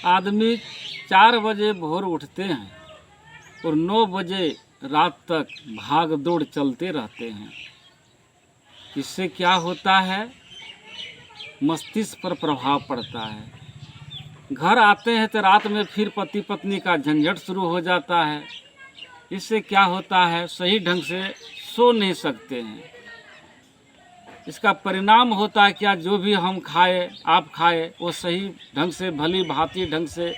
आदमी 4 बजे भोर उठते हैं और 9 बजे रात तक भाग दौड़ चलते रहते हैं। इससे क्या होता है, मस्तिष्क पर प्रभाव पड़ता है। घर आते हैं तो रात में फिर पति पत्नी का झंझट शुरू हो जाता है। इससे क्या होता है, सही ढंग से सो नहीं सकते हैं। इसका परिणाम होता है क्या, जो भी हम खाए आप खाए वो सही ढंग से भली भांति ढंग से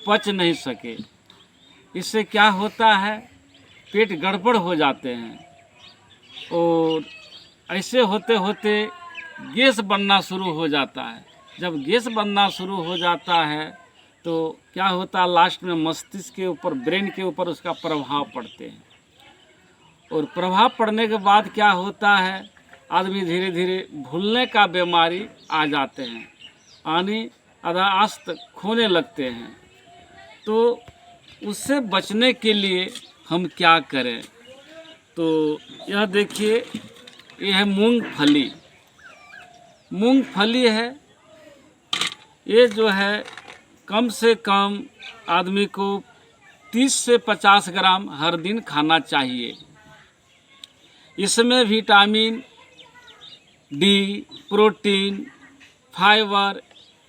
पच नहीं सके। इससे क्या होता है, पेट गड़बड़ हो जाते हैं और ऐसे होते होते गैस बनना शुरू हो जाता है। जब गैस बनना शुरू हो जाता है तो क्या होता है, लास्ट में मस्तिष्क के ऊपर, ब्रेन के ऊपर उसका प्रभाव पड़ते हैं। और प्रभाव पड़ने के बाद क्या होता है, आदमी धीरे धीरे भूलने का बीमारी आ जाते हैं, यानी आदत खोने लगते हैं। तो उससे बचने के लिए हम क्या करें, तो यह देखिए, यह है मूंगफली। मूंगफली है, ये जो है कम से कम आदमी को 30 से 50 ग्राम हर दिन खाना चाहिए। इसमें vitamin D, protein, fibre,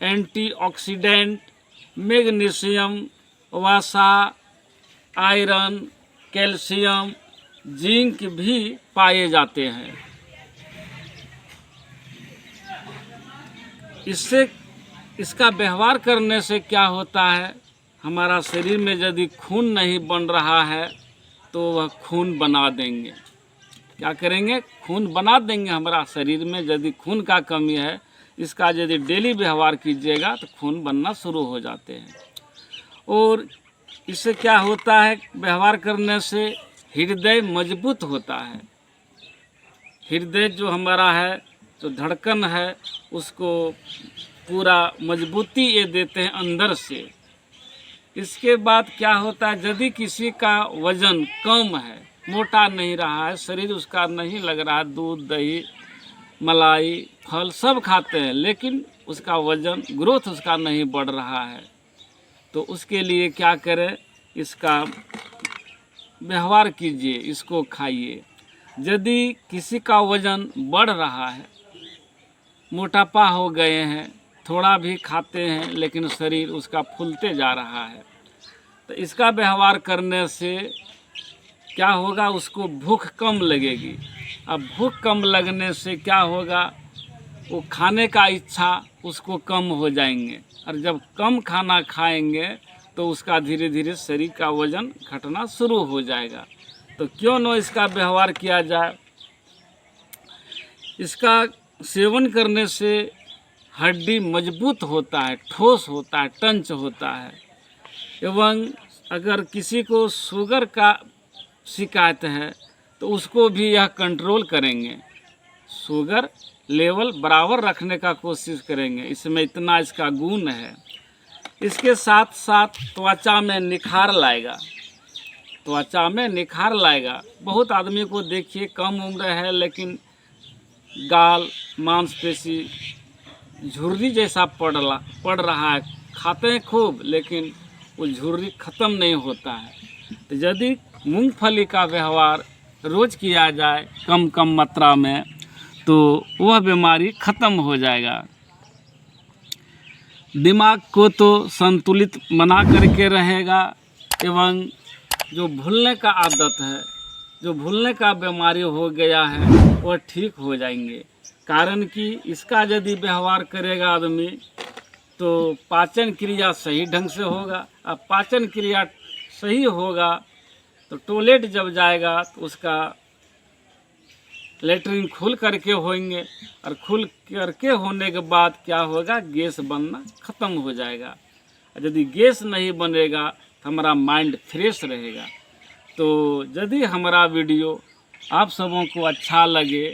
antioxidant, magnesium, वसा, आयरन, कैल्शियम, जिंक भी पाए जाते हैं। इससे इसका व्यवहार करने से क्या होता है, हमारा शरीर में यदि खून नहीं बन रहा है तो वह खून बना देंगे। क्या करेंगे, खून बना देंगे हमारा शरीर में। यदि खून का कमी है, इसका यदि डेली व्यवहार कीजिएगा तो खून बनना शुरू हो जाते हैं। और इससे क्या होता है, व्यवहार करने से हृदय मजबूत होता है। हृदय जो हमारा है, जो धड़कन है, उसको पूरा मजबूती ये देते हैं अंदर से। इसके बाद क्या होता है, यदि किसी का वजन कम है, मोटा नहीं रहा है, शरीर उसका नहीं लग रहा है, दूध दही मलाई फल सब खाते हैं लेकिन उसका वजन ग्रोथ उसका नहीं बढ़ रहा है, तो उसके लिए क्या करें, इसका व्यवहार कीजिए, इसको खाइए। यदि किसी का वजन बढ़ रहा है, मोटापा हो गए हैं, थोड़ा भी खाते हैं लेकिन शरीर उसका फूलते जा रहा है, तो इसका व्यवहार करने से क्या होगा, उसको भूख कम लगेगी। अब भूख कम लगने से क्या होगा, वो खाने का इच्छा उसको कम हो जाएंगे, और जब कम खाना खाएंगे तो उसका धीरे धीरे शरीर का वजन घटना शुरू हो जाएगा। तो क्यों न इसका व्यवहार किया जाए। इसका सेवन करने से हड्डी मजबूत होता है, ठोस होता है, टंच होता है। एवं अगर किसी को शुगर का शिकायत है तो उसको भी यह कंट्रोल करेंगे, शुगर लेवल बराबर रखने का कोशिश करेंगे। इसमें इतना इसका गुण है। इसके साथ साथ त्वचा में निखार लाएगा, त्वचा में निखार लाएगा। बहुत आदमी को देखिए कम उम्र है लेकिन गाल मांसपेशी झुर्री जैसा पड़ रहा है, खाते हैं खूब लेकिन वो झुर्री ख़त्म नहीं होता है। तो यदि मूंगफली का व्यवहार रोज़ किया जाए कम कम मात्रा में तो वह बीमारी ख़त्म हो जाएगा। दिमाग को तो संतुलित बना करके रहेगा, एवं जो भूलने का आदत है, जो भूलने का बीमारी हो गया है, वह ठीक हो जाएंगे। कारण कि इसका यदि व्यवहार करेगा आदमी तो पाचन क्रिया सही ढंग से होगा। अब पाचन क्रिया सही होगा तो टॉयलेट जब जाएगा तो उसका लेटरिन खुल करके होंगे, और खुल करके होने के बाद क्या होगा, गैस बनना ख़त्म हो जाएगा। यदि गैस नहीं बनेगा तो हमारा माइंड फ्रेश रहेगा। तो यदि हमारा वीडियो आप सबों को अच्छा लगे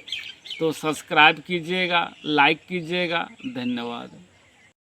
तो सब्सक्राइब कीजिएगा, लाइक कीजिएगा। धन्यवाद।